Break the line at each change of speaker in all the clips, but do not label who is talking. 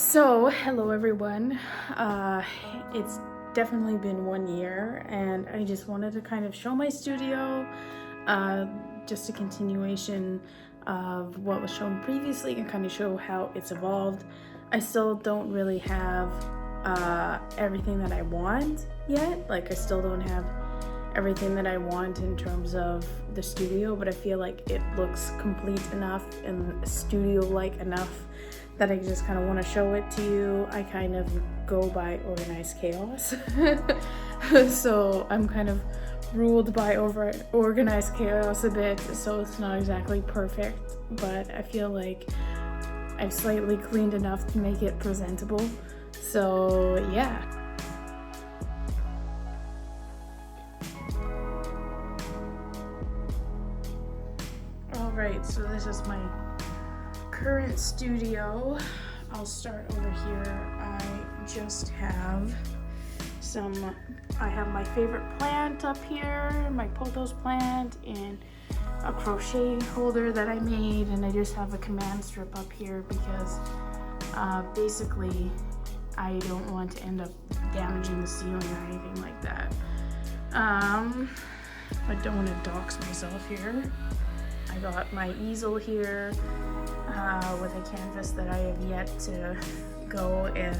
So, hello everyone. It's definitely been 1 year, and I just wanted to kind of show my studio, just a continuation of what was shown previously and kind of show how it's evolved. I still don't really have everything that I want yet. Like, I still don't have everything that I want in terms of the studio, but I feel like it looks complete enough and studio-like enough that I just kind of want to show it to you. I kind of go by organized chaos. So I'm kind of ruled by organized chaos a bit, so it's not exactly perfect, but I feel like I've slightly cleaned enough to make it presentable. So yeah. Alright, so this is my current studio. I'll start over here. I just have I have my favorite plant up here, my pothos plant, and a crochet holder that I made, and I just have a command strip up here because basically I don't want to end up damaging the ceiling or anything like that. I don't want to dox myself here. I got my easel here with a canvas that I have yet to go and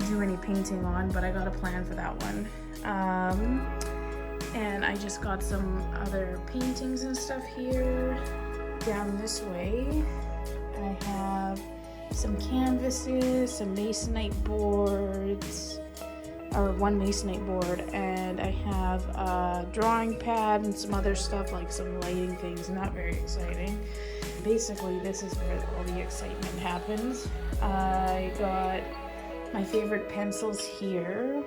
do any painting on, but I got a plan for that one. And I just got some other paintings and stuff here. Down this way, I have some canvases, some masonite boards, or one masonite board, and I have a drawing pad and some other stuff like some lighting things, not very exciting. Basically, this is where all the excitement happens. I got my favorite pencils here,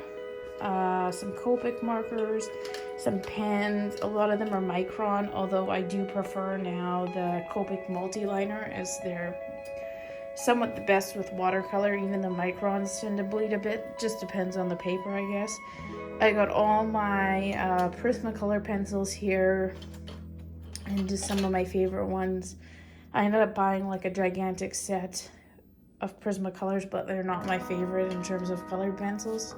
some Copic markers, some pens. A lot of them are micron, although I do prefer now the Copic multi-liner, as they're somewhat the best with watercolor. Even the microns tend to bleed a bit, just depends on the paper, I guess. I got all my Prismacolor pencils here, and just some of my favorite ones. I ended up buying like a gigantic set of Prismacolors, but they're not my favorite in terms of colored pencils.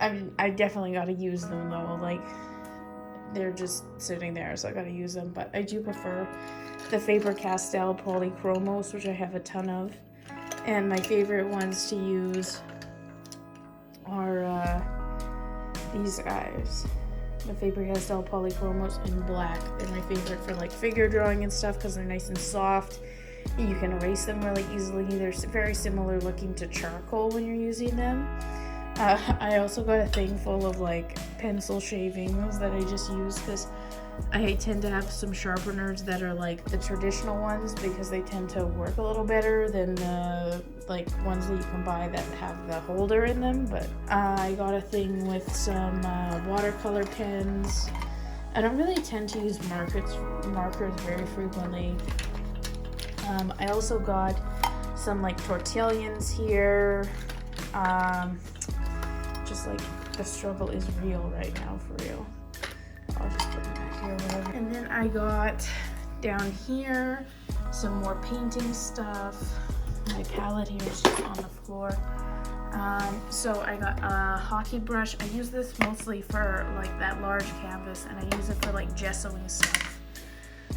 I definitely got to use them though, like they're just sitting there, so I got to use them. But I do prefer the Faber-Castell Polychromos, which I have a ton of. And my favorite ones to use are these guys. The Faber-Castell Polychromos in black. They're my favorite for like figure drawing and stuff because they're nice and soft. You can erase them really easily. They're very similar looking to charcoal when you're using them. I also got a thing full of like pencil shavings that I just use because I tend to have some sharpeners that are like the traditional ones because they tend to work a little better than the like ones that you can buy that have the holder in them. But I got a thing with some watercolor pens. I don't really tend to use markers very frequently. I also got some like tortillions here. Just like the struggle is real right now, for real. I'll just put them back here, whatever. And then I got down here some more painting stuff. My palette here is just on the floor. So I got a hockey brush. I use this mostly for like that large canvas, and I use it for like gessoing stuff.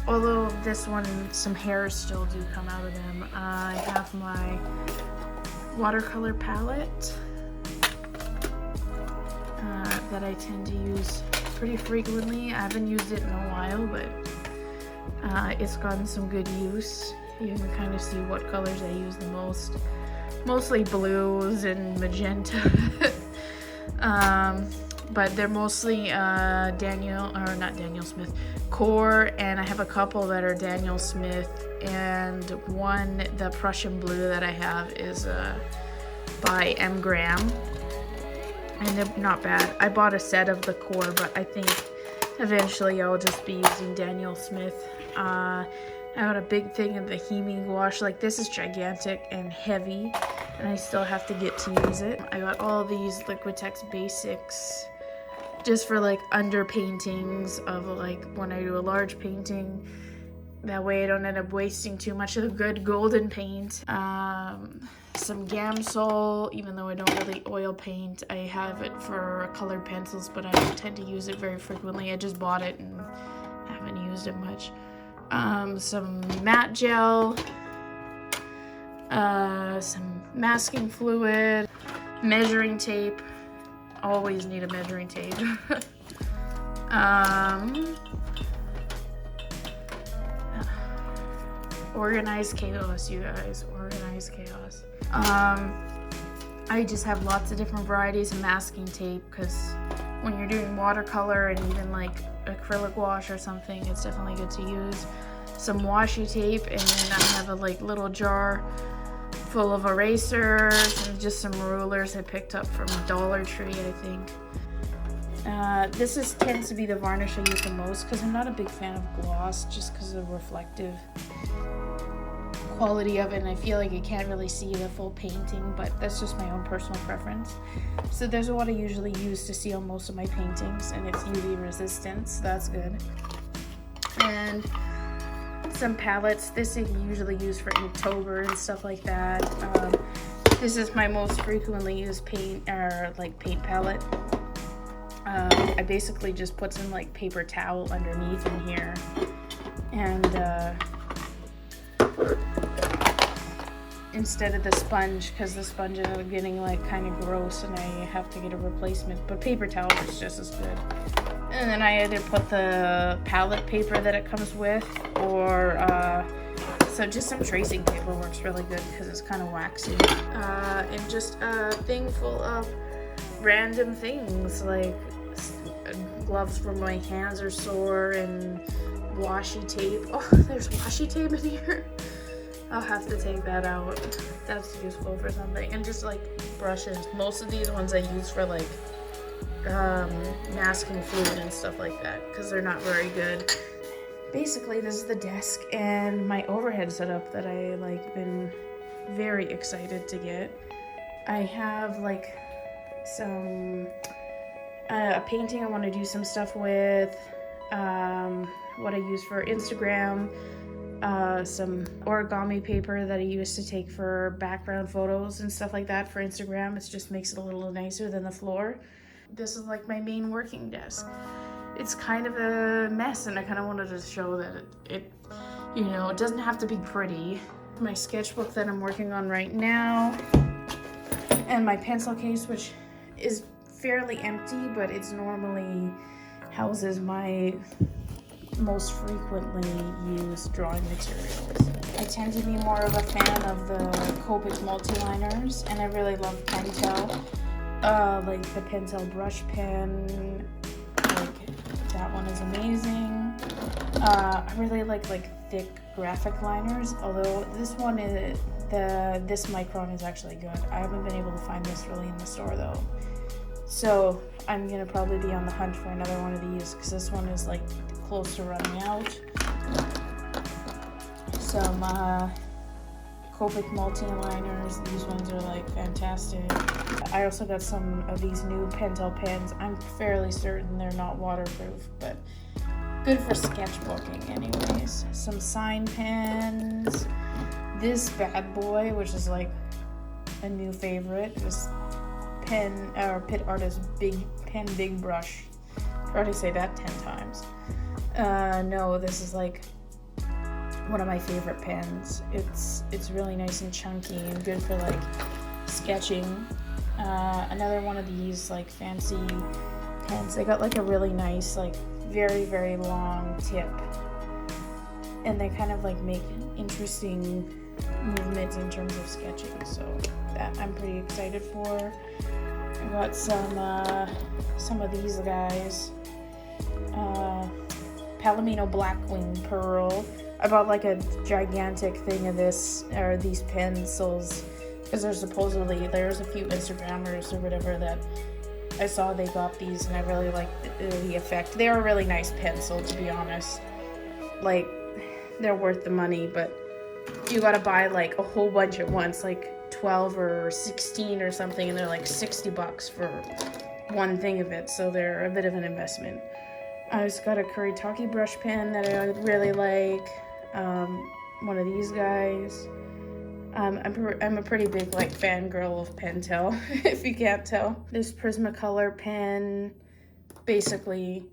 Although this one, some hairs still do come out of them. I have my watercolor palette that I tend to use pretty frequently. I haven't used it in a while, but it's gotten some good use. You can kind of see what colors I use the most. Mostly blues and magenta. But they're mostly Core, and I have a couple that are Daniel Smith, and one, the Prussian blue that I have is by M. Graham, and they're not bad. I bought a set of the Core, but I think eventually I'll just be using Daniel Smith. I got a big thing of the Hemi gouache. Like, this is gigantic and heavy, and I still have to get to use it. I got all these Liquitex basics just for like under paintings of like when I do a large painting. That way I don't end up wasting too much of the good golden paint. Some Gamsol, even though I don't really oil paint. I have it for colored pencils, but I don't tend to use it very frequently. I just bought it and haven't used it much. Some matte gel, some masking fluid, measuring tape. Always need a measuring tape. Organized chaos, you guys. Organized chaos. I just have lots of different varieties of masking tape because when you're doing watercolor and even like acrylic wash or something, it's definitely good to use. Some washi tape, and then I have a like little jar full of erasers and just some rulers I picked up from Dollar Tree, I think. This tends to be the varnish I use the most because I'm not a big fan of gloss just because of the reflective quality of it, and I feel like you can't really see the full painting, but that's just my own personal preference. So there's what I usually use to seal most of my paintings, and it's UV resistant, so that's good. And some palettes. This I usually use for Inktober and stuff like that. This is my most frequently used paint palette. I basically just put some like paper towel underneath in here, and instead of the sponge, because the sponge ended up getting like kind of gross and I have to get a replacement, but paper towel is just as good. And then I either put the palette paper that it comes with, or so just some tracing paper works really good because it's kind of waxy. And just a thing full of random things like gloves for my hands are sore, and washi tape. Oh, there's washi tape in here. I'll have to take that out. That's useful for something. And just like brushes. Most of these ones I use for like masking fluid and stuff like that because they're not very good. Basically, this is the desk and my overhead setup that I like been very excited to get. I have like some a painting I want to do some stuff with, what I use for Instagram, some origami paper that I used to take for background photos and stuff like that for Instagram. It just makes it a little nicer than the floor. This is like my main working desk. It's kind of a mess, and I kind of wanted to show that it you know, it doesn't have to be pretty. My sketchbook that I'm working on right now, and my pencil case, which is fairly empty, but it's normally houses my most frequently used drawing materials. I tend to be more of a fan of the Copic multi-liners, and I really love Pentel. Like the Pentel brush pen, like that one is amazing. I really like thick graphic liners, although this one is this micron is actually good. I haven't been able to find this really in the store though, so I'm gonna probably be on the hunt for another one of these because this one is like close to running out. Some Copic multi-liners, these ones are like fantastic. I also got some of these new Pentel pens. I'm fairly certain they're not waterproof, but good for sketchbooking anyways. Some sign pens. This bad boy, which is like a new favorite, this Pit Artist Big Brush. I've already say that 10 times. No, this is like one of my favorite pens. It's really nice and chunky and good for like sketching. Another one of these like fancy pens. They got like a really nice, like very, very long tip, and they kind of like make interesting movements in terms of sketching, so that I'm pretty excited for. I got some of these guys. Palomino Blackwing Pearl. I bought like a gigantic thing of this, or these pencils, because there's a few Instagrammers or whatever that I saw they got these, and I really liked the effect. They're a really nice pencil, to be honest. Like, they're worth the money, but you gotta buy like a whole bunch at once, like 12 or 16 or something, and they're like $60 for one thing of it, so they're a bit of an investment. I just got a Kuretake brush pen that I really like. one of these guys. I'm a pretty big like fangirl of Pentel, if you can't tell. This Prismacolor pen, basically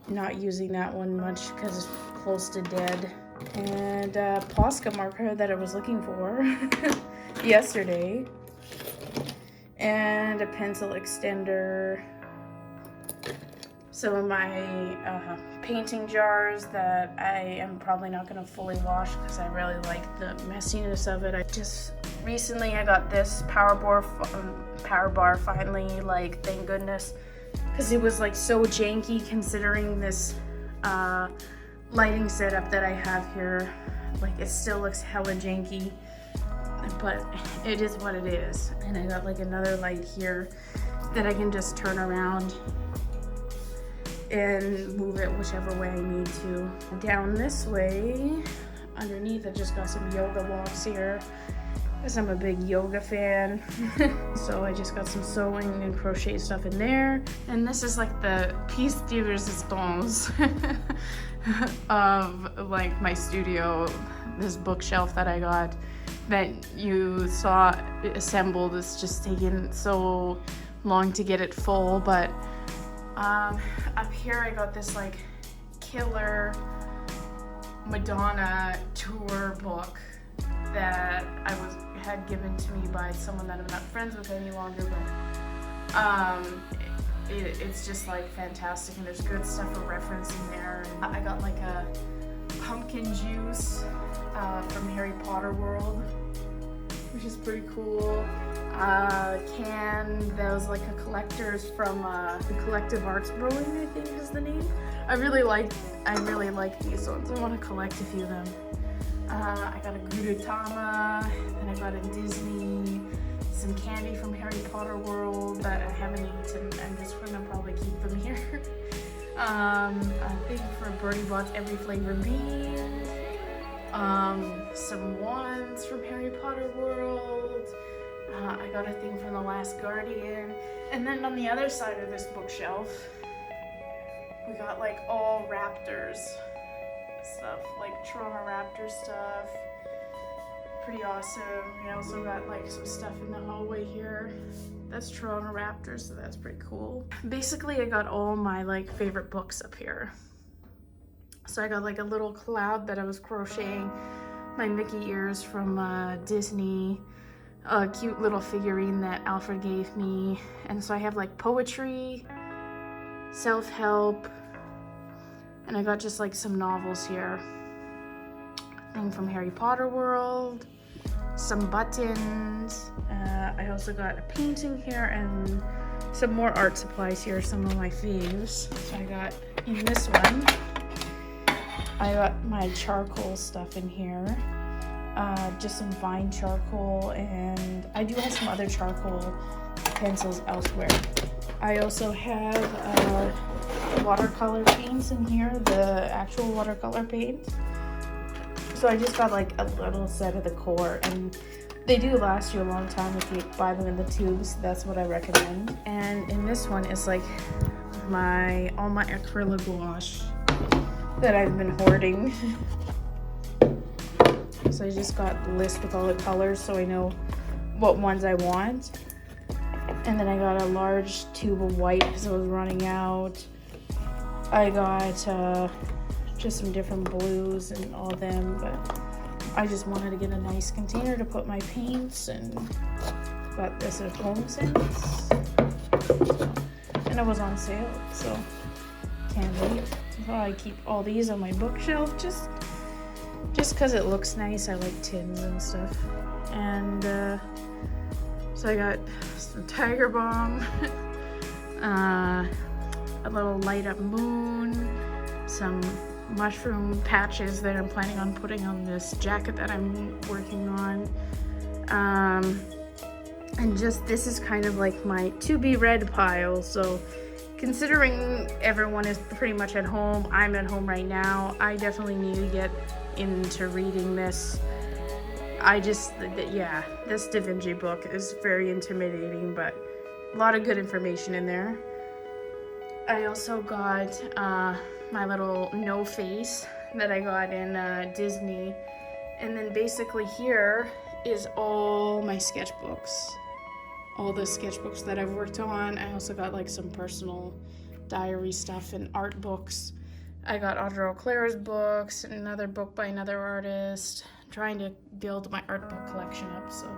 not using that one much because it's close to dead. And a Posca marker that I was looking for yesterday. And a pencil extender. Some of my painting jars that I am probably not going to fully wash because I really like the messiness of it. I got this power bar finally, like, thank goodness, because it was like so janky considering this lighting setup that I have here. Like, it still looks hella janky, but it is what it is. And I got like another light here that I can just turn around and move it whichever way I need to. Down this way, underneath, I just got some yoga blocks here because I'm a big yoga fan. So I just got some sewing and crochet stuff in there. And this is like the piece de resistance of like my studio, this bookshelf that I got that you saw assembled. It's just taken so long to get it full, but up here I got this like killer Madonna tour book that had given to me by someone that I'm not friends with any longer, but it's just like fantastic, and there's good stuff for reference in there. And I got like a pumpkin juice from Harry Potter World, which is pretty cool. Can that was like a collector's from the Collective Arts Brewing, I think is the name. I really like these ones. I want to collect a few of them. I got a Gudetama, and I got a Disney, some candy from Harry Potter World that I haven't eaten. I'm just gonna probably keep them here. A thing for Birdie Bot's Every Flavor Bean. Some wands from Harry Potter World. I got a thing from The Last Guardian. And then on the other side of this bookshelf, we got like all Raptors stuff, like Toronto Raptors stuff. Pretty awesome. We also got like some stuff in the hallway here. That's Toronto Raptors, so that's pretty cool. Basically, I got all my like favorite books up here. So I got like a little cloud that I was crocheting, my Mickey ears from Disney, a cute little figurine that Alfred gave me. And so I have like poetry, self-help, and I got just like some novels here. Thing from Harry Potter World, some buttons. I also got a painting here and some more art supplies here, some of my faves. So I got in this one, I got my charcoal stuff in here. Just some fine charcoal, and I do have some other charcoal pencils elsewhere. I also have watercolor paints in here, the actual watercolor paints. So I just got like a little set of the core, and they do last you a long time if you buy them in the tubes. That's what I recommend. And in this one is like all my acrylic gouache that I've been hoarding. So I just got the list with all the colors so I know what ones I want. And then I got a large tube of white because I was running out. I got just some different blues and all of them, but I just wanted to get a nice container to put my paints, and got this at HomeSense. And it was on sale, so can't wait. So I keep all these on my bookshelf just because it looks nice. I like tins and stuff. And so I got some Tiger Balm, a little light up moon, some mushroom patches that I'm planning on putting on this jacket that I'm working on. And just this is kind of like my to be read pile. So considering everyone is pretty much at home, I'm at home right now, I definitely need to get into reading this. This Da Vinci book is very intimidating, but a lot of good information in there. I also got my little No Face that I got in Disney. And then basically here is all my sketchbooks. All the sketchbooks that I've worked on. I also got like some personal diary stuff and art books. I got Audrey Claire's books, another book by another artist. I'm trying to build my art book collection up, so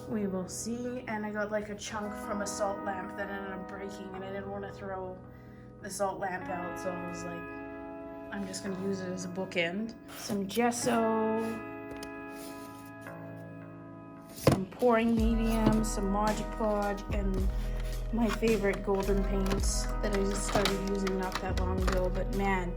we will see. And I got like a chunk from a salt lamp that ended up breaking, and I didn't want to throw the salt lamp out, so I was like, I'm just gonna use it as a bookend. Some gesso, some pouring medium, some Mod Podge, and my favorite golden paints that I just started using not that long ago. But man,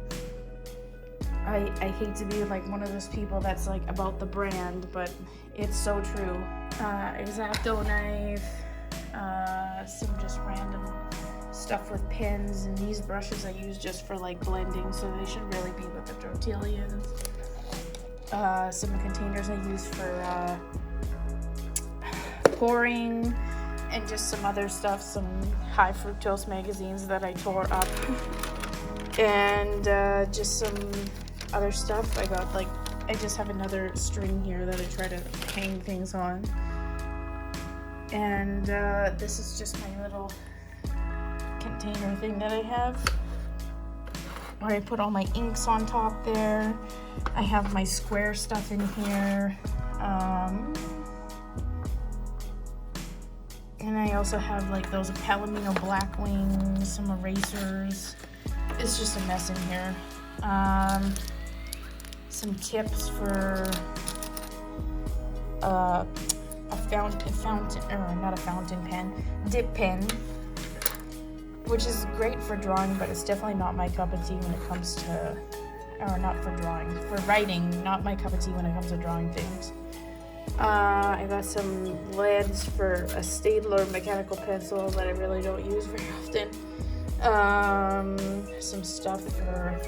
I hate to be like one of those people that's like about the brand, but it's so true. X-Acto knife, some just random stuff with pins, and these brushes I use just for like blending, so they should really be with the Tortillions. Some containers I use for pouring, and just some other stuff, some high fructose magazines that I tore up, and just some other stuff. I got like, I just have another string here that I try to hang things on, and this is just my little container thing that I have where I put all my inks on top there. I have my square stuff in here, and I also have like those Palomino black wings, some erasers. It's just a mess in here. Some tips for a dip pen, which is great for drawing, but it's definitely not my cup of tea when it comes to, or not for drawing, for writing, not my cup of tea when it comes to drawing things. I got some leads for a Staedtler mechanical pencil that I really don't use very often. Some stuff for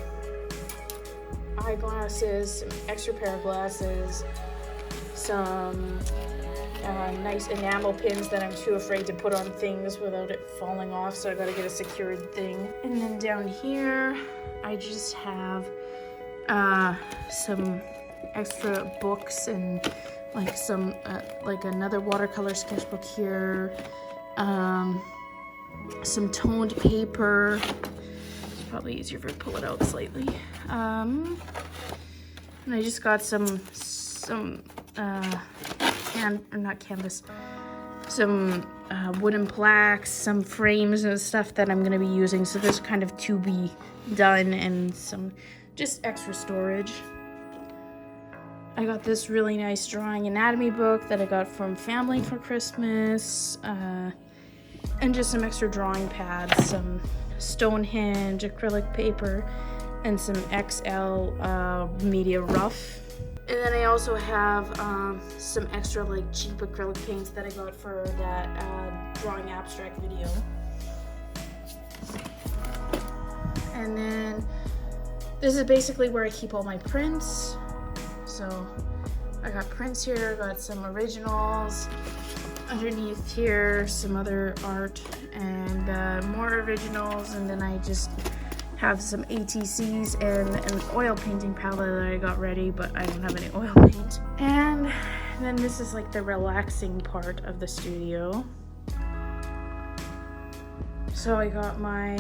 eyeglasses, some extra pair of glasses, some nice enamel pins that I'm too afraid to put on things without it falling off, so I gotta get a secured thing. And then down here, I just have some extra books and like some like another watercolor sketchbook here, some toned paper. It's probably easier if I pull it out slightly. And I just got some wooden plaques, some frames and stuff that I'm going to be using, so there's kind of to be done, and some just extra storage. I got this really nice drawing anatomy book that I got from family for Christmas, and just some extra drawing pads, some Stonehenge acrylic paper, and some XL media rough. And then I also have some extra like cheap acrylic paints that I got for that drawing abstract video. And then this is basically where I keep all my prints. So I got prints here, I got some originals. Underneath here, some other art and more originals, and then I just have some ATCs and an oil painting palette that I got ready, but I don't have any oil paint. And then this is like the relaxing part of the studio. So I got my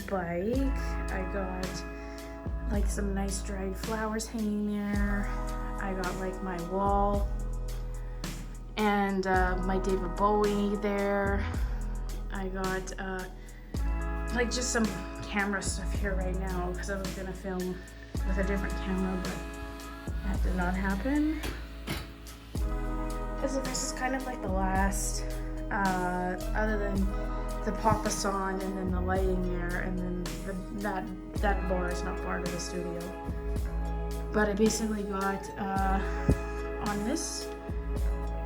bike, I got like some nice dried flowers hanging there, I got like my wall and my David Bowie there. I got like just some camera stuff here right now because I was gonna film with a different camera, but that did not happen. So this is kind of like the last, other than the papasan and then the lighting there, and then that bar is not part of the studio. But I basically got on this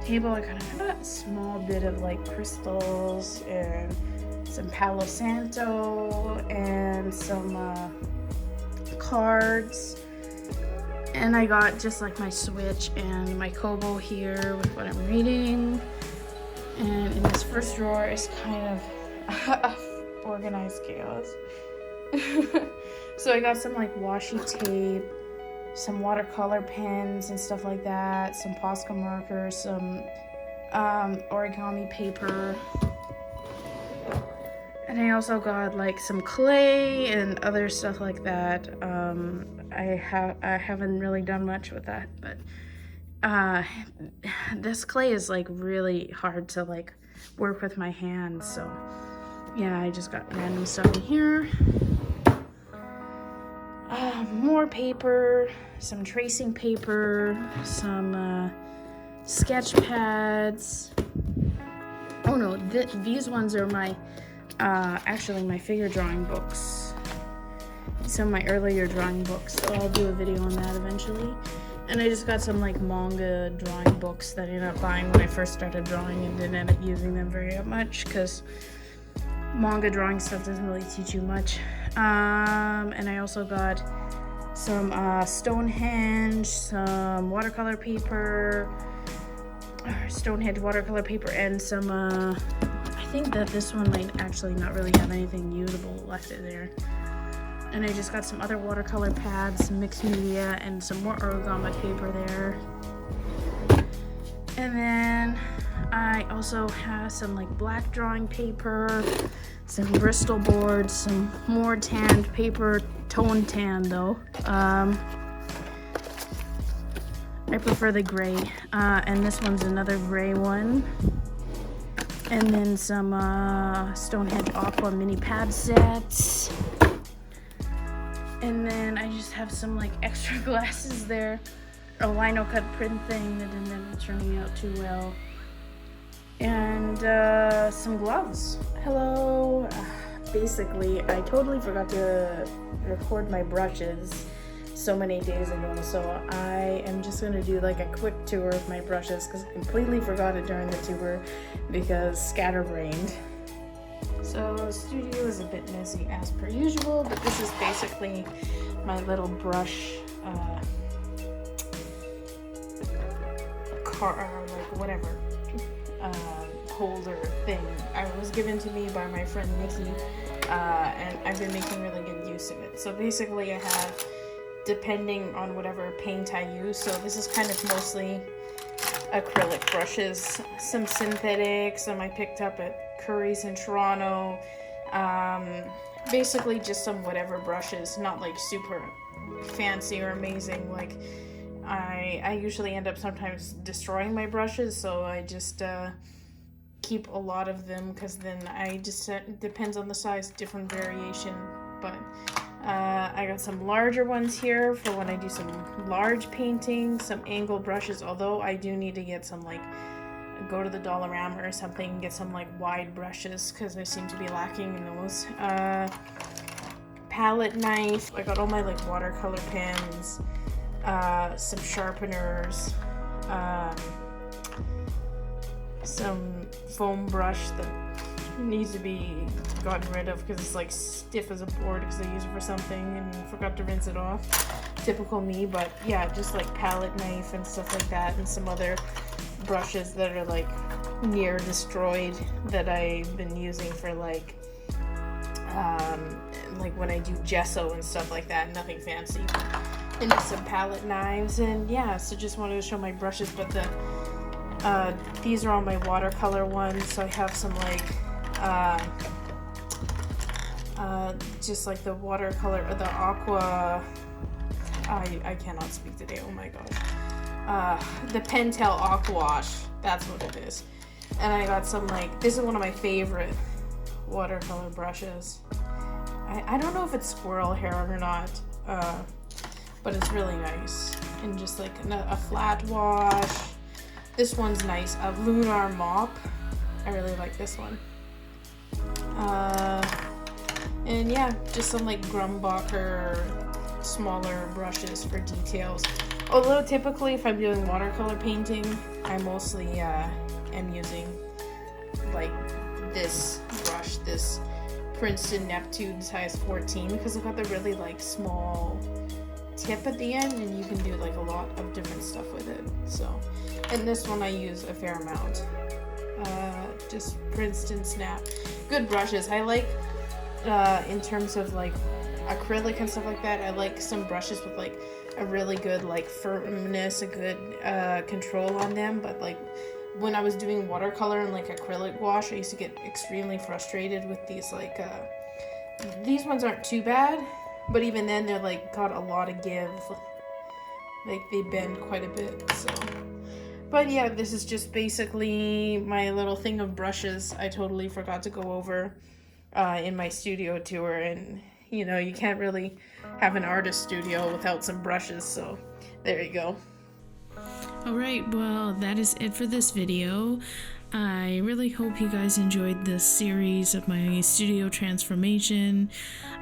table, I kind of have a small bit of like crystals and some Palo Santo and some cards, and I got just like my Switch and my Kobo here with what I'm reading. And in this first drawer is kind of organized chaos. So I got some like washi tape, some watercolor pens and stuff like that, some Posca markers, some origami paper, and I also got like some clay and other stuff like that. I haven't really done much with that, but this clay is like really hard to like work with my hands, so yeah, I just got random stuff in here. More paper, some tracing paper, some sketch pads. Oh no, these ones are my actually my figure drawing books. Some of my earlier drawing books, so I'll do a video on that eventually. And I just got some like manga drawing books that I ended up buying when I first started drawing and didn't end up using them very much because manga drawing stuff doesn't really teach you much. And I also got some Stonehenge, some watercolor paper, Stonehenge watercolor paper, and some I think that this one might actually not really have anything usable left in there. And I just got some other watercolor pads, some mixed media, and some more origami paper there. And then I also have some like black drawing paper, some Bristol boards, some more tanned paper, tone tan though. I prefer the gray. And this one's another gray one. And then some Stonehenge Aqua mini pad sets. And then I just have some like extra glasses there. A lino cut print thing that didn't end up turning out too well. And some gloves. Hello. Basically, I totally forgot to record my brushes so many days ago, so I am just going to do like a quick tour of my brushes because I completely forgot it during the tour because scatterbrained. So the studio is a bit messy as per usual, but this is basically my little brush like whatever holder thing. It was given to me by my friend Nikki, and I've been making really good use of it. So basically I have, depending on whatever paint I use, so this is kind of mostly acrylic brushes, some synthetic, some I picked up at Curry's in Toronto, basically just some whatever brushes, not like super fancy or amazing. Like I usually end up sometimes destroying my brushes, so I just keep a lot of them because then I just depends on the size, different variation. But I got some larger ones here for when I do some large painting, some angle brushes, although I do need to get some like go to the Dollarama or something and get some like wide brushes because I seem to be lacking in those. Palette knife. I got all my like watercolor pens, some sharpeners, some foam brush that needs to be gotten rid of because it's like stiff as a board because I use it for something and forgot to rinse it off. Typical me. But yeah, just like palette knife and stuff like that, and some other brushes that are like near destroyed that I've been using for like when I do gesso and stuff like that. Nothing fancy. And some palette knives, and yeah, so just wanted to show my brushes. But the these are all my watercolor ones, so I have some like just like the watercolor or the aqua, I cannot speak today, oh my gosh, the Pentel Aqua Wash, that's what it is. And I got some like, this is one of my favorite watercolor brushes. I don't know if it's squirrel hair or not, but it's really nice. And just like a flat wash. This one's nice, a Lunar Mop. I really like this one. And yeah, just some like Grumbacher smaller brushes for details. Although typically if I'm doing watercolor painting, I mostly am using like this brush, this Princeton Neptune size 14, because I've got the really like small tip at the end and you can do like a lot of different stuff with it. So, and this one I use a fair amount. Just Princeton Snap. Good brushes. I like in terms of like acrylic and stuff like that, I like some brushes with like a really good like firmness, a good control on them. But like when I was doing watercolor and like acrylic wash, I used to get extremely frustrated with these like these ones aren't too bad, but even then they're like got a lot of give, like they bend quite a bit. So but yeah, this is just basically my little thing of brushes I totally forgot to go over in my studio tour. And you know, you can't really have an artist studio without some brushes, so there you go.
Alright, well, that is it for this video. I really hope you guys enjoyed this series of my studio transformation.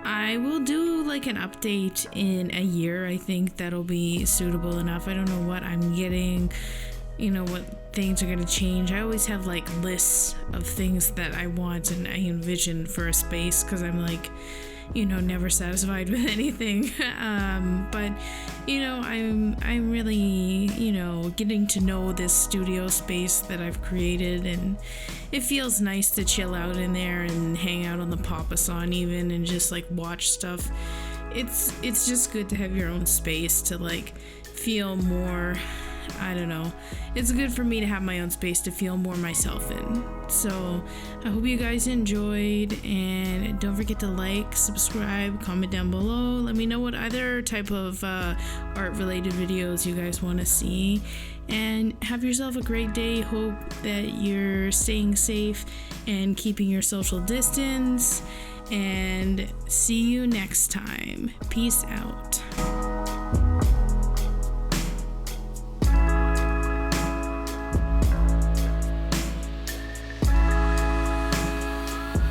I will do like an update in a year. I think that'll be suitable enough. I don't know what I'm getting, you know, what things are going to change. I always have like lists of things that I want and I envision for a space, because I'm like, you know, never satisfied with anything. But you know, I'm really, you know, getting to know this studio space that I've created, and it feels nice to chill out in there and hang out on the Papasan even, and just like watch stuff. It's just good to have your own space to like feel more, I don't know. It's good for me to have my own space to feel more myself in. So I hope you guys enjoyed, and don't forget to like, subscribe, comment down below. Let me know what other type of art related videos you guys want to see, and have yourself a great day. Hope that you're staying safe and keeping your social distance, and see you next time. Peace out.